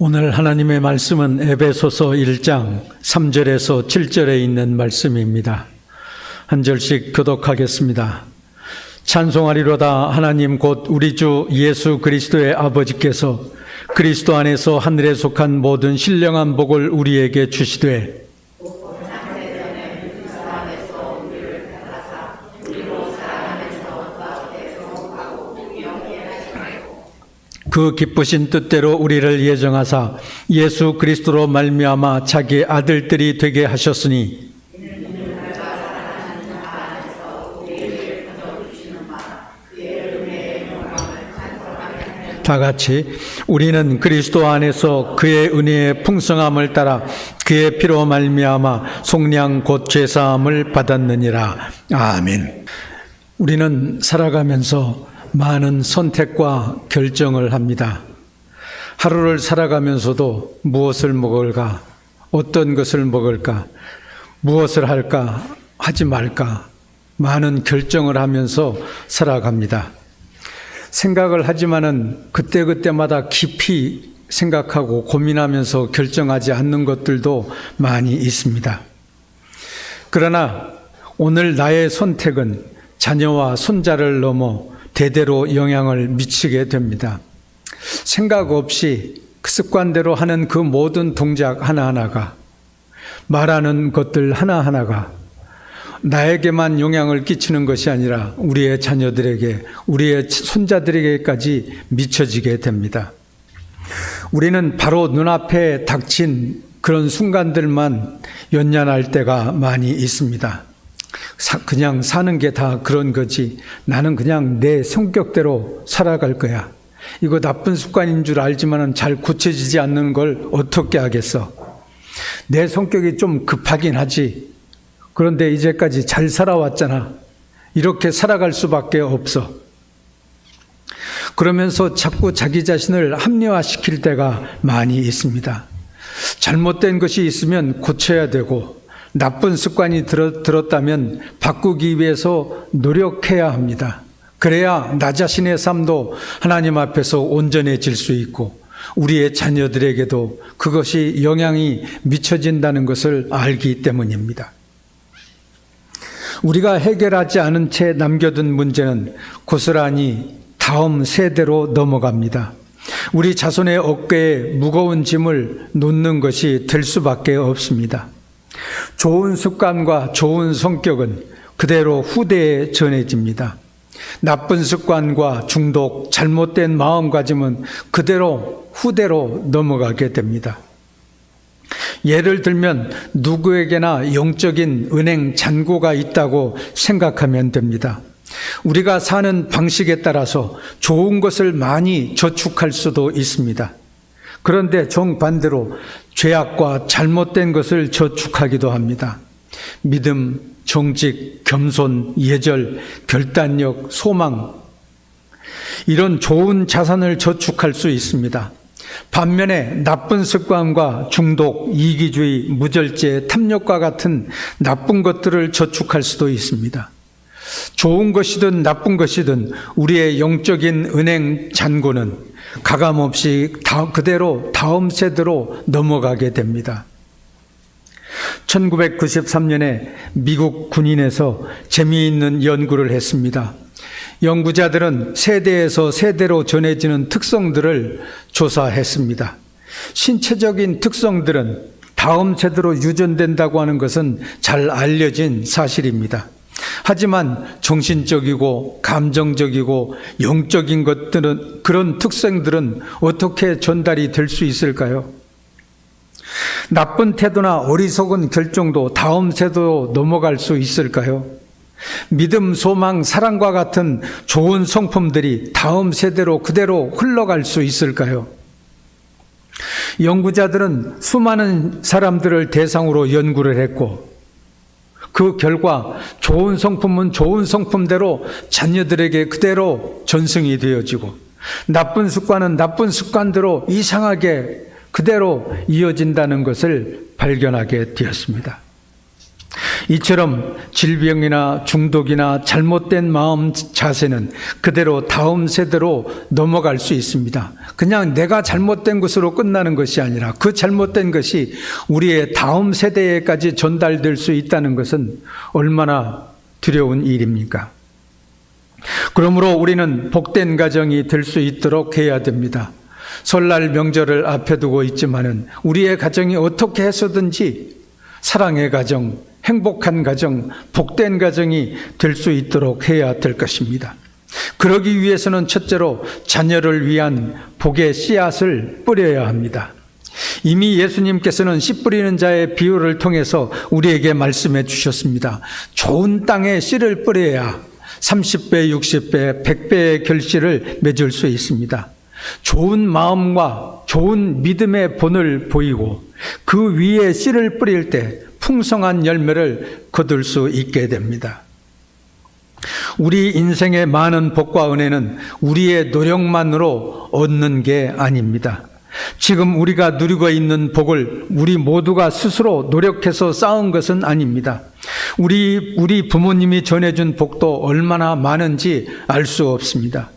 오늘 하나님의 말씀은 에베소서 1장 3절에서 7절에 있는 말씀입니다. 한 절씩 교독하겠습니다. 찬송하리로다. 하나님 곧 우리 주 예수 그리스도의 아버지께서 그리스도 안에서 하늘에 속한 모든 신령한 복을 우리에게 주시되 그 기쁘신 뜻대로 우리를 예정하사 예수 그리스도로 말미암아 자기의 아들들이 되게 하셨으니 다 같이 우리는 그리스도 안에서 그의 은혜의 풍성함을 따라 그의 피로 말미암아 속량 곧 죄사함을 받았느니라. 아멘. 우리는 살아가면서 많은 선택과 결정을 합니다. 하루를 살아가면서도 무엇을 먹을까, 어떤 것을 먹을까, 무엇을 할까, 하지 말까, 많은 결정을 하면서 살아갑니다. 생각을 하지만은 그때그때마다 깊이 생각하고 고민하면서 결정하지 않는 것들도 많이 있습니다. 그러나 오늘 나의 선택은 자녀와 손자를 넘어 대대로 영향을 미치게 됩니다. 생각 없이 그 습관대로 하는 그 모든 동작 하나하나가, 말하는 것들 하나하나가 나에게만 영향을 끼치는 것이 아니라 우리의 자녀들에게, 우리의 손자들에게까지 미쳐지게 됩니다. 우리는 바로 눈앞에 닥친 그런 순간들만 연연할 때가 많이 있습니다. 그냥 사는 게 다 그런 거지, 나는 그냥 내 성격대로 살아갈 거야. 이거 나쁜 습관인 줄 알지만 잘 고쳐지지 않는 걸 어떻게 하겠어. 내 성격이 좀 급하긴 하지. 그런데 이제까지 잘 살아왔잖아. 이렇게 살아갈 수밖에 없어. 그러면서 자꾸 자기 자신을 합리화시킬 때가 많이 있습니다. 잘못된 것이 있으면 고쳐야 되고, 나쁜 습관이 들었다면 바꾸기 위해서 노력해야 합니다. 그래야 나 자신의 삶도 하나님 앞에서 온전해질 수 있고 우리의 자녀들에게도 그것이 영향이 미쳐진다는 것을 알기 때문입니다. 우리가 해결하지 않은 채 남겨둔 문제는 고스란히 다음 세대로 넘어갑니다. 우리 자손의 어깨에 무거운 짐을 놓는 것이 될 수밖에 없습니다. 좋은 습관과 좋은 성격은 그대로 후대에 전해집니다. 나쁜 습관과 중독, 잘못된 마음가짐은 그대로 후대로 넘어가게 됩니다. 예를 들면 누구에게나 영적인 은행 잔고가 있다고 생각하면 됩니다. 우리가 사는 방식에 따라서 좋은 것을 많이 저축할 수도 있습니다. 그런데 정반대로 죄악과 잘못된 것을 저축하기도 합니다. 믿음, 정직, 겸손, 예절, 결단력, 소망, 이런 좋은 자산을 저축할 수 있습니다. 반면에 나쁜 습관과 중독, 이기주의, 무절제, 탐욕과 같은 나쁜 것들을 저축할 수도 있습니다. 좋은 것이든 나쁜 것이든 우리의 영적인 은행 잔고는 가감없이 그대로 다음 세대로 넘어가게 됩니다. 1993년에 미국 군인에서 재미있는 연구를 했습니다. 연구자들은 세대에서 세대로 전해지는 특성들을 조사했습니다. 신체적인 특성들은 다음 세대로 유전된다고 하는 것은 잘 알려진 사실입니다. 하지만 정신적이고 감정적이고 영적인 것들은, 그런 특성들은 어떻게 전달이 될 수 있을까요? 나쁜 태도나 어리석은 결정도 다음 세대로 넘어갈 수 있을까요? 믿음, 소망, 사랑과 같은 좋은 성품들이 다음 세대로 그대로 흘러갈 수 있을까요? 연구자들은 수많은 사람들을 대상으로 연구를 했고 그 결과 좋은 성품은 좋은 성품대로 자녀들에게 그대로 전승이 되어지고 나쁜 습관은 나쁜 습관대로 이상하게 그대로 이어진다는 것을 발견하게 되었습니다. 이처럼 질병이나 중독이나 잘못된 마음 자세는 그대로 다음 세대로 넘어갈 수 있습니다. 그냥 내가 잘못된 것으로 끝나는 것이 아니라 그 잘못된 것이 우리의 다음 세대에까지 전달될 수 있다는 것은 얼마나 두려운 일입니까? 그러므로 우리는 복된 가정이 될 수 있도록 해야 됩니다. 설날 명절을 앞에 두고 있지만은 우리의 가정이 어떻게 해서든지 사랑의 가정, 행복한 가정, 복된 가정이 될 수 있도록 해야 될 것입니다. 그러기 위해서는 첫째로 자녀를 위한 복의 씨앗을 뿌려야 합니다. 이미 예수님께서는 씨 뿌리는 자의 비유를 통해서 우리에게 말씀해 주셨습니다. 좋은 땅에 씨를 뿌려야 30배, 60배, 100배의 결실을 맺을 수 있습니다. 좋은 마음과 좋은 믿음의 본을 보이고 그 위에 씨를 뿌릴 때 풍성한 열매를 거둘 수 있게 됩니다. 우리 인생의 많은 복과 은혜는 우리의 노력만으로 얻는 게 아닙니다. 지금 우리가 누리고 있는 복을 우리 모두가 스스로 노력해서 쌓은 것은 아닙니다. 우리 부모님이 전해준 복도 얼마나 많은지 알 수 없습니다.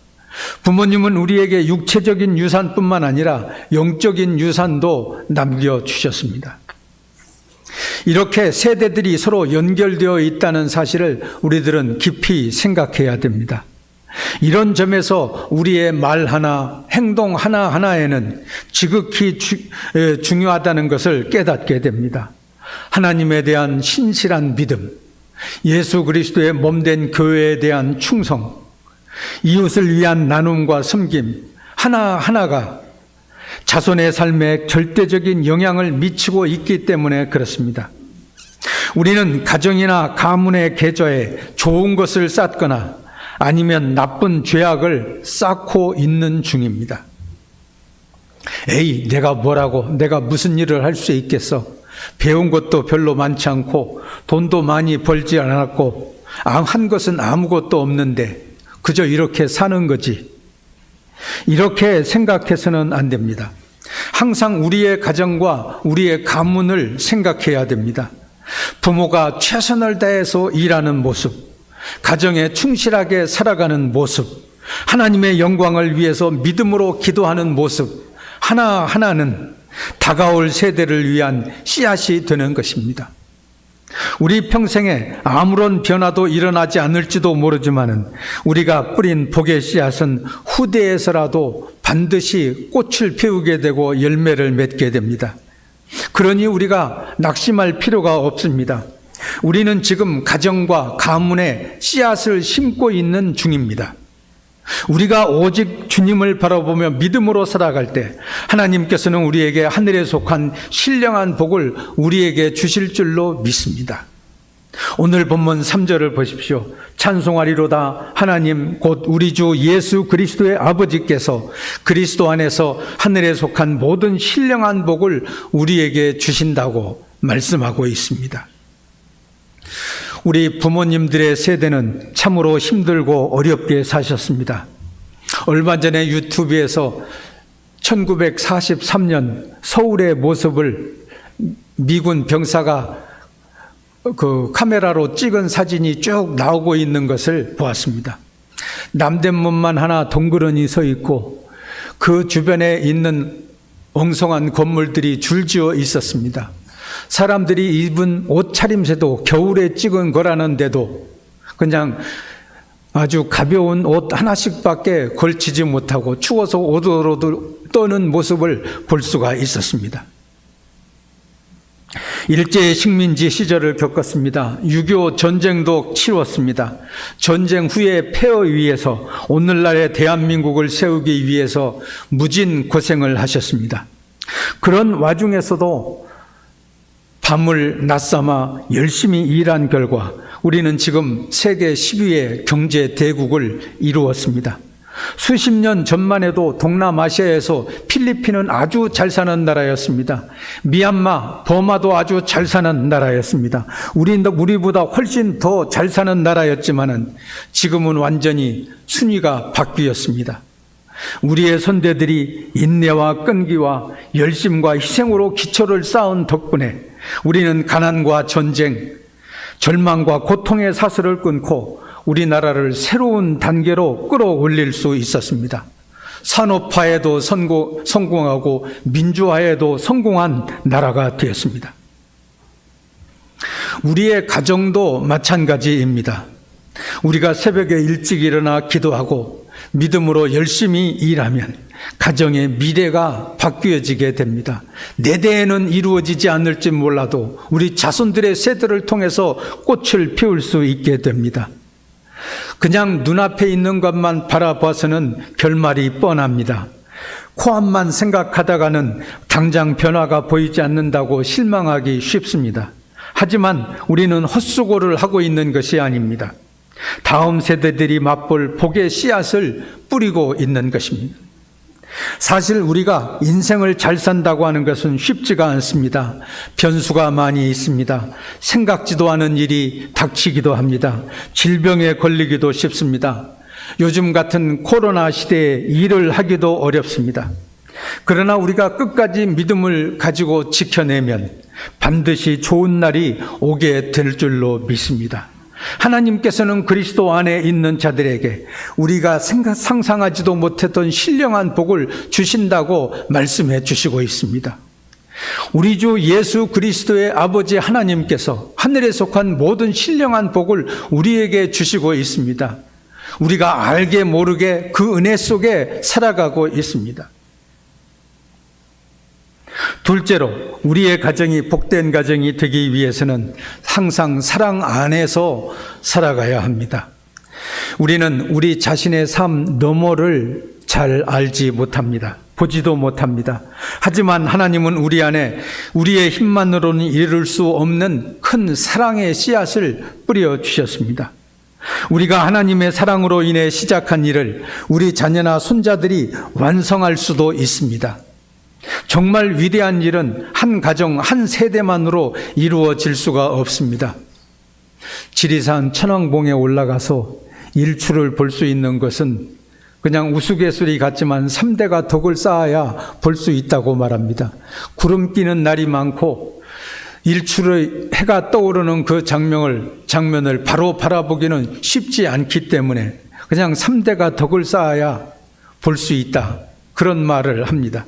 부모님은 우리에게 육체적인 유산뿐만 아니라 영적인 유산도 남겨주셨습니다. 이렇게 세대들이 서로 연결되어 있다는 사실을 우리들은 깊이 생각해야 됩니다. 이런 점에서 우리의 말 하나, 행동 하나하나에는 지극히 중요하다는 것을 깨닫게 됩니다. 하나님에 대한 신실한 믿음, 예수 그리스도의 몸된 교회에 대한 충성, 이웃을 위한 나눔과 섬김 하나하나가 자손의 삶에 절대적인 영향을 미치고 있기 때문에 그렇습니다. 우리는 가정이나 가문의 계좌에 좋은 것을 쌓거나 아니면 나쁜 죄악을 쌓고 있는 중입니다. 에이, 내가 무슨 일을 할 수 있겠어? 배운 것도 별로 많지 않고 돈도 많이 벌지 않았고 한 것은 아무것도 없는데 그저 이렇게 사는 거지. 이렇게 생각해서는 안 됩니다. 항상 우리의 가정과 우리의 가문을 생각해야 됩니다. 부모가 최선을 다해서 일하는 모습, 가정에 충실하게 살아가는 모습, 하나님의 영광을 위해서 믿음으로 기도하는 모습 하나하나는 다가올 세대를 위한 씨앗이 되는 것입니다. 우리 평생에 아무런 변화도 일어나지 않을지도 모르지만은 우리가 뿌린 복의 씨앗은 후대에서라도 반드시 꽃을 피우게 되고 열매를 맺게 됩니다. 그러니 우리가 낙심할 필요가 없습니다. 우리는 지금 가정과 가문에 씨앗을 심고 있는 중입니다. 우리가 오직 주님을 바라보며 믿음으로 살아갈 때 하나님께서는 우리에게 하늘에 속한 신령한 복을 우리에게 주실 줄로 믿습니다. 오늘 본문 3절을 보십시오. 찬송하리로다 하나님 곧 우리 주 예수 그리스도의 아버지께서 그리스도 안에서 하늘에 속한 모든 신령한 복을 우리에게 주신다고 말씀하고 있습니다. 우리 부모님들의 세대는 참으로 힘들고 어렵게 사셨습니다. 얼마 전에 유튜브에서 1943년 서울의 모습을 미군 병사가 그 카메라로 찍은 사진이 쭉 나오고 있는 것을 보았습니다. 남대문만 하나 덩그러니 서 있고 그 주변에 있는 엉성한 건물들이 줄지어 있었습니다. 사람들이 입은 옷차림새도 겨울에 찍은 거라는데도 그냥 아주 가벼운 옷 하나씩밖에 걸치지 못하고 추워서 오돌오돌 떠는 모습을 볼 수가 있었습니다. 일제 식민지 시절을 겪었습니다. 6.25 전쟁도 치렀습니다. 전쟁 후에 폐허 위해서 오늘날의 대한민국을 세우기 위해서 무진 고생을 하셨습니다. 그런 와중에서도 밤을 낮삼아 열심히 일한 결과 우리는 지금 세계 10위의 경제 대국을 이루었습니다. 수십 년 전만 해도 동남아시아에서 필리핀은 아주 잘 사는 나라였습니다. 미얀마, 버마도 아주 잘 사는 나라였습니다. 우리보다 훨씬 더 잘 사는 나라였지만은 지금은 완전히 순위가 바뀌었습니다. 우리의 선대들이 인내와 끈기와 열심과 희생으로 기초를 쌓은 덕분에 우리는 가난과 전쟁, 절망과 고통의 사슬을 끊고 우리나라를 새로운 단계로 끌어올릴 수 있었습니다. 산업화에도 성공하고 민주화에도 성공한 나라가 되었습니다. 우리의 가정도 마찬가지입니다. 우리가 새벽에 일찍 일어나 기도하고 믿음으로 열심히 일하면 가정의 미래가 바뀌어지게 됩니다. 내 대에는 이루어지지 않을지 몰라도 우리 자손들의 세대를 통해서 꽃을 피울 수 있게 됩니다. 그냥 눈앞에 있는 것만 바라봐서는 결말이 뻔합니다. 코앞만 생각하다가는 당장 변화가 보이지 않는다고 실망하기 쉽습니다. 하지만 우리는 헛수고를 하고 있는 것이 아닙니다. 다음 세대들이 맛볼 복의 씨앗을 뿌리고 있는 것입니다. 사실 우리가 인생을 잘 산다고 하는 것은 쉽지가 않습니다. 변수가 많이 있습니다. 생각지도 않은 일이 닥치기도 합니다. 질병에 걸리기도 쉽습니다. 요즘 같은 코로나 시대에 일을 하기도 어렵습니다. 그러나 우리가 끝까지 믿음을 가지고 지켜내면 반드시 좋은 날이 오게 될 줄로 믿습니다. 하나님께서는 그리스도 안에 있는 자들에게 우리가 상상하지도 못했던 신령한 복을 주신다고 말씀해 주시고 있습니다. 우리 주 예수 그리스도의 아버지 하나님께서 하늘에 속한 모든 신령한 복을 우리에게 주시고 있습니다. 우리가 알게 모르게 그 은혜 속에 살아가고 있습니다. 둘째로, 우리의 가정이 복된 가정이 되기 위해서는 항상 사랑 안에서 살아가야 합니다. 우리는 우리 자신의 삶 너머를 잘 알지 못합니다. 보지도 못합니다. 하지만 하나님은 우리 안에 우리의 힘만으로는 이룰 수 없는 큰 사랑의 씨앗을 뿌려 주셨습니다. 우리가 하나님의 사랑으로 인해 시작한 일을 우리 자녀나 손자들이 완성할 수도 있습니다. 정말 위대한 일은 한 가정, 한 세대만으로 이루어질 수가 없습니다. 지리산 천왕봉에 올라가서 일출을 볼 수 있는 것은 그냥 우스갯소리 같지만 3대가 덕을 쌓아야 볼 수 있다고 말합니다. 구름 끼는 날이 많고 일출의 해가 떠오르는 그 장면을 바로 바라보기는 쉽지 않기 때문에 그냥 3대가 덕을 쌓아야 볼 수 있다, 그런 말을 합니다.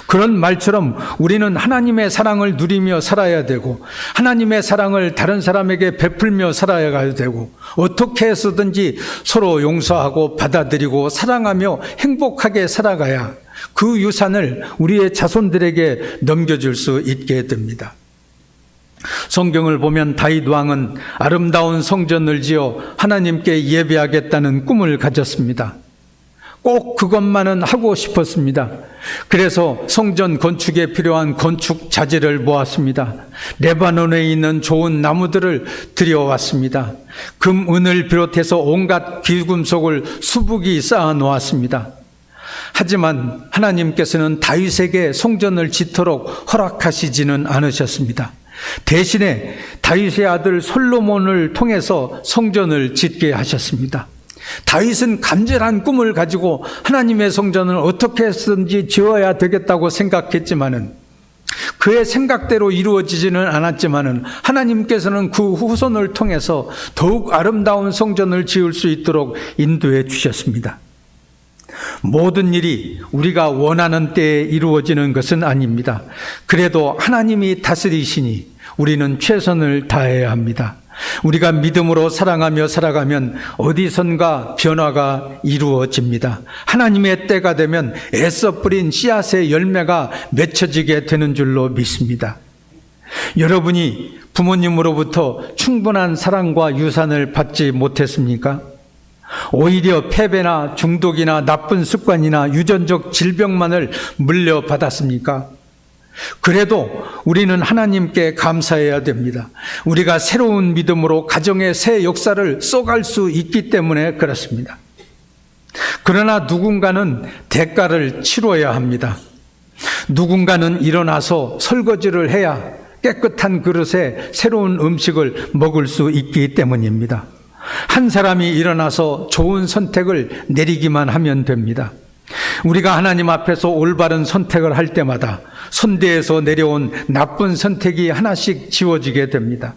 그런 말처럼 우리는 하나님의 사랑을 누리며 살아야 되고 하나님의 사랑을 다른 사람에게 베풀며 살아야 되고 어떻게 해서든지 서로 용서하고 받아들이고 사랑하며 행복하게 살아가야 그 유산을 우리의 자손들에게 넘겨줄 수 있게 됩니다. 성경을 보면 다윗 왕은 아름다운 성전을 지어 하나님께 예배하겠다는 꿈을 가졌습니다. 꼭 그것만은 하고 싶었습니다. 그래서 성전 건축에 필요한 건축 자재를 모았습니다. 레바논에 있는 좋은 나무들을 들여왔습니다. 금, 은을 비롯해서 온갖 귀금속을 수북이 쌓아 놓았습니다. 하지만 하나님께서는 다윗에게 성전을 짓도록 허락하시지는 않으셨습니다. 대신에 다윗의 아들 솔로몬을 통해서 성전을 짓게 하셨습니다. 다윗은 간절한 꿈을 가지고 하나님의 성전을 어떻게 해서든지 지어야 되겠다고 생각했지만은 그의 생각대로 이루어지지는 않았지만은 하나님께서는 그 후손을 통해서 더욱 아름다운 성전을 지을 수 있도록 인도해 주셨습니다. 모든 일이 우리가 원하는 때에 이루어지는 것은 아닙니다. 그래도 하나님이 다스리시니 우리는 최선을 다해야 합니다. 우리가 믿음으로 사랑하며 살아가면 어디선가 변화가 이루어집니다. 하나님의 때가 되면 애써 뿌린 씨앗의 열매가 맺혀지게 되는 줄로 믿습니다. 여러분이 부모님으로부터 충분한 사랑과 유산을 받지 못했습니까? 오히려 패배나 중독이나 나쁜 습관이나 유전적 질병만을 물려받았습니까? 그래도 우리는 하나님께 감사해야 됩니다. 우리가 새로운 믿음으로 가정의 새 역사를 쏘갈 수 있기 때문에 그렇습니다. 그러나 누군가는 대가를 치러야 합니다. 누군가는 일어나서 설거지를 해야 깨끗한 그릇에 새로운 음식을 먹을 수 있기 때문입니다. 한 사람이 일어나서 좋은 선택을 내리기만 하면 됩니다. 우리가 하나님 앞에서 올바른 선택을 할 때마다 선대에서 내려온 나쁜 선택이 하나씩 지워지게 됩니다.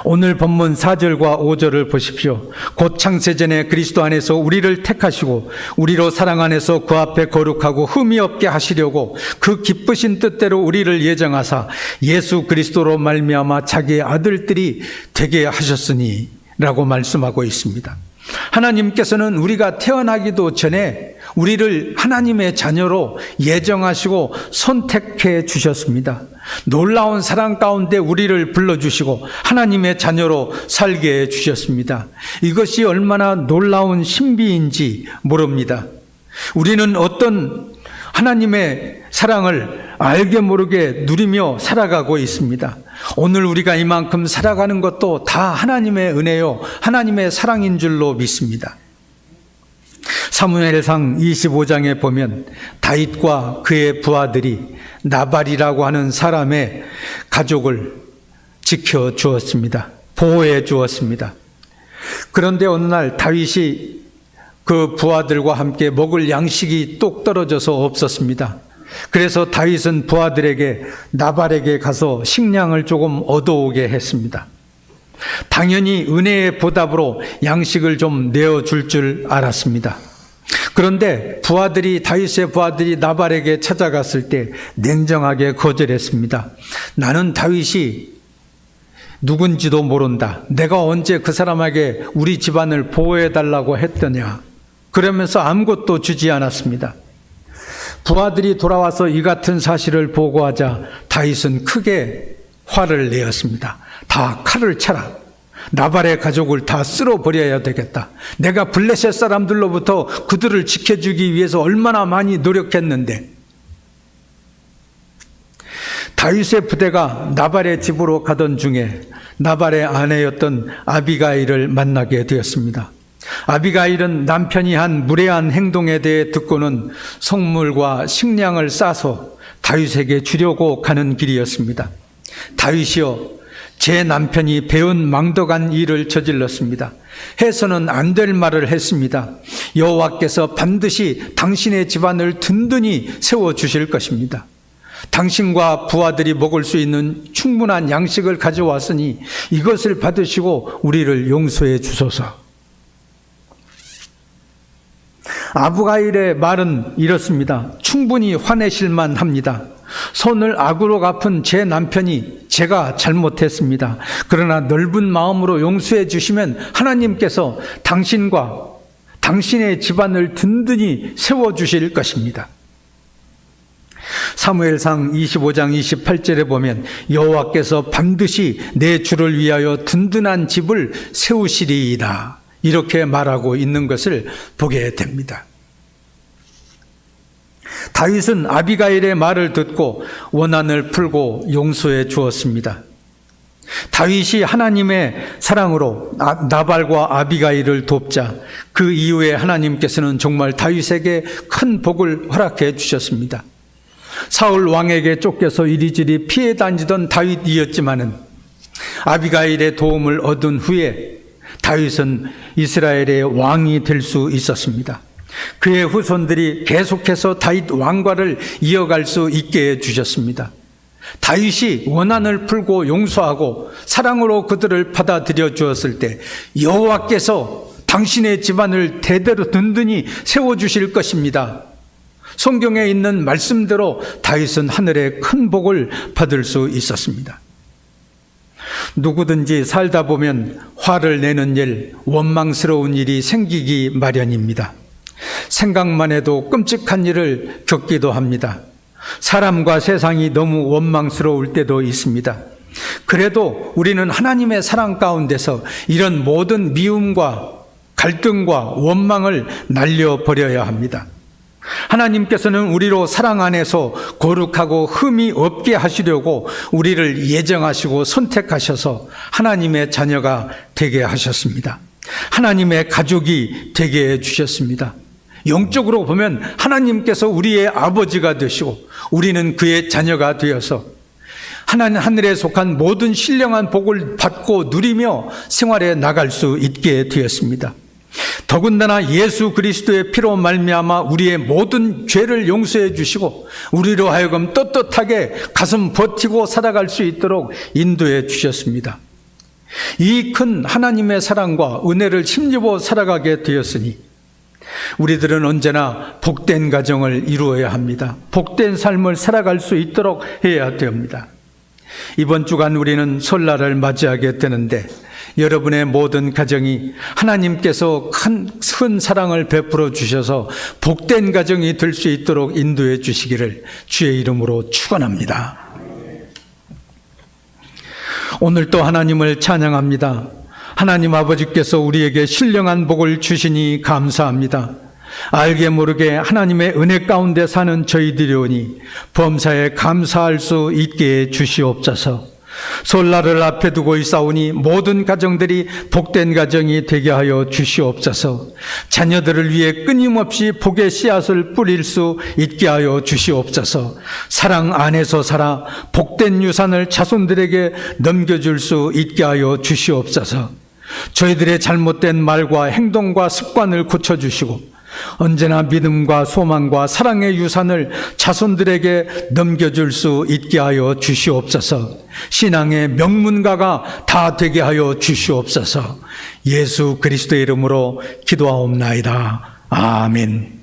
오늘 본문 4절과 5절을 보십시오. 곧 창세전에 그리스도 안에서 우리를 택하시고 우리로 사랑 안에서 그 앞에 거룩하고 흠이 없게 하시려고 그 기쁘신 뜻대로 우리를 예정하사 예수 그리스도로 말미암아 자기의 아들들이 되게 하셨으니 라고 말씀하고 있습니다. 하나님께서는 우리가 태어나기도 전에 우리를 하나님의 자녀로 예정하시고 선택해 주셨습니다. 놀라운 사랑 가운데 우리를 불러주시고 하나님의 자녀로 살게 해 주셨습니다. 이것이 얼마나 놀라운 신비인지 모릅니다. 우리는 어떤 하나님의 사랑을 알게 모르게 누리며 살아가고 있습니다. 오늘 우리가 이만큼 살아가는 것도 다 하나님의 은혜요, 하나님의 사랑인 줄로 믿습니다. 사무엘상 25장에 보면 다윗과 그의 부하들이 나발이라고 하는 사람의 가족을 지켜 주었습니다. 보호해 주었습니다. 그런데 어느 날 다윗이 그 부하들과 함께 먹을 양식이 뚝 떨어져서 없었습니다. 그래서 다윗은 부하들에게 나발에게 가서 식량을 조금 얻어오게 했습니다. 당연히 은혜의 보답으로 양식을 좀 내어줄 줄 알았습니다. 그런데 다윗의 부하들이 나발에게 찾아갔을 때 냉정하게 거절했습니다. 나는 다윗이 누군지도 모른다. 내가 언제 그 사람에게 우리 집안을 보호해달라고 했더냐. 그러면서 아무것도 주지 않았습니다. 부하들이 돌아와서 이 같은 사실을 보고하자 다윗은 크게 화를 내었습니다. 다 칼을 차라. 나발의 가족을 다 쓸어버려야 되겠다. 내가 블레셋 사람들로부터 그들을 지켜주기 위해서 얼마나 많이 노력했는데. 다윗의 부대가 나발의 집으로 가던 중에 나발의 아내였던 아비가일을 만나게 되었습니다. 아비가일은 남편이 한 무례한 행동에 대해 듣고는 성물과 식량을 싸서 다윗에게 주려고 가는 길이었습니다. 다윗이여, 제 남편이 배은 망덕한 일을 저질렀습니다. 해서는 안 될 말을 했습니다. 여호와께서 반드시 당신의 집안을 든든히 세워주실 것입니다. 당신과 부하들이 먹을 수 있는 충분한 양식을 가져왔으니 이것을 받으시고 우리를 용서해 주소서. 아비가일의 말은 이렇습니다. 충분히 화내실만 합니다. 손을 악으로 갚은 제 남편이 제가 잘못했습니다. 그러나 넓은 마음으로 용서해 주시면 하나님께서 당신과 당신의 집안을 든든히 세워주실 것입니다. 사무엘상 25장 28절에 보면 여호와께서 반드시 내 주를 위하여 든든한 집을 세우시리이다. 이렇게 말하고 있는 것을 보게 됩니다. 다윗은 아비가일의 말을 듣고 원한을 풀고 용서해 주었습니다. 다윗이 하나님의 사랑으로 나발과 아비가일을 돕자 그 이후에 하나님께서는 정말 다윗에게 큰 복을 허락해 주셨습니다. 사울 왕에게 쫓겨서 이리저리 피해 다니던 다윗이었지만은 아비가일의 도움을 얻은 후에 다윗은 이스라엘의 왕이 될 수 있었습니다. 그의 후손들이 계속해서 다윗 왕과를 이어갈 수 있게 해주셨습니다. 다윗이 원한을 풀고 용서하고 사랑으로 그들을 받아들여 주었을 때 여호와께서 당신의 집안을 대대로 든든히 세워주실 것입니다. 성경에 있는 말씀대로 다윗은 하늘의 큰 복을 받을 수 있었습니다. 누구든지 살다 보면 화를 내는 일, 원망스러운 일이 생기기 마련입니다. 생각만 해도 끔찍한 일을 겪기도 합니다. 사람과 세상이 너무 원망스러울 때도 있습니다. 그래도 우리는 하나님의 사랑 가운데서 이런 모든 미움과 갈등과 원망을 날려버려야 합니다. 하나님께서는 우리로 사랑 안에서 거룩하고 흠이 없게 하시려고 우리를 예정하시고 선택하셔서 하나님의 자녀가 되게 하셨습니다. 하나님의 가족이 되게 해주셨습니다. 영적으로 보면 하나님께서 우리의 아버지가 되시고 우리는 그의 자녀가 되어서 하나님 하늘에 속한 모든 신령한 복을 받고 누리며 생활에 나갈 수 있게 되었습니다. 더군다나 예수 그리스도의 피로 말미암아 우리의 모든 죄를 용서해 주시고 우리로 하여금 떳떳하게 가슴 버티고 살아갈 수 있도록 인도해 주셨습니다. 이 큰 하나님의 사랑과 은혜를 힘입어 살아가게 되었으니 우리들은 언제나 복된 가정을 이루어야 합니다. 복된 삶을 살아갈 수 있도록 해야 됩니다. 이번 주간 우리는 설날을 맞이하게 되는데 여러분의 모든 가정이 하나님께서 큰 사랑을 베풀어 주셔서 복된 가정이 될 수 있도록 인도해 주시기를 주의 이름으로 축원합니다. 오늘 또 하나님을 찬양합니다. 하나님 아버지께서 우리에게 신령한 복을 주시니 감사합니다. 알게 모르게 하나님의 은혜 가운데 사는 저희들이오니 범사에 감사할 수 있게 해 주시옵소서. 설날을 앞에 두고 있사오니 모든 가정들이 복된 가정이 되게 하여 주시옵소서. 자녀들을 위해 끊임없이 복의 씨앗을 뿌릴 수 있게 하여 주시옵소서. 사랑 안에서 살아 복된 유산을 자손들에게 넘겨줄 수 있게 하여 주시옵소서. 저희들의 잘못된 말과 행동과 습관을 고쳐주시고 언제나 믿음과 소망과 사랑의 유산을 자손들에게 넘겨줄 수 있게 하여 주시옵소서. 신앙의 명문가가 다 되게 하여 주시옵소서. 예수 그리스도의 이름으로 기도하옵나이다. 아멘.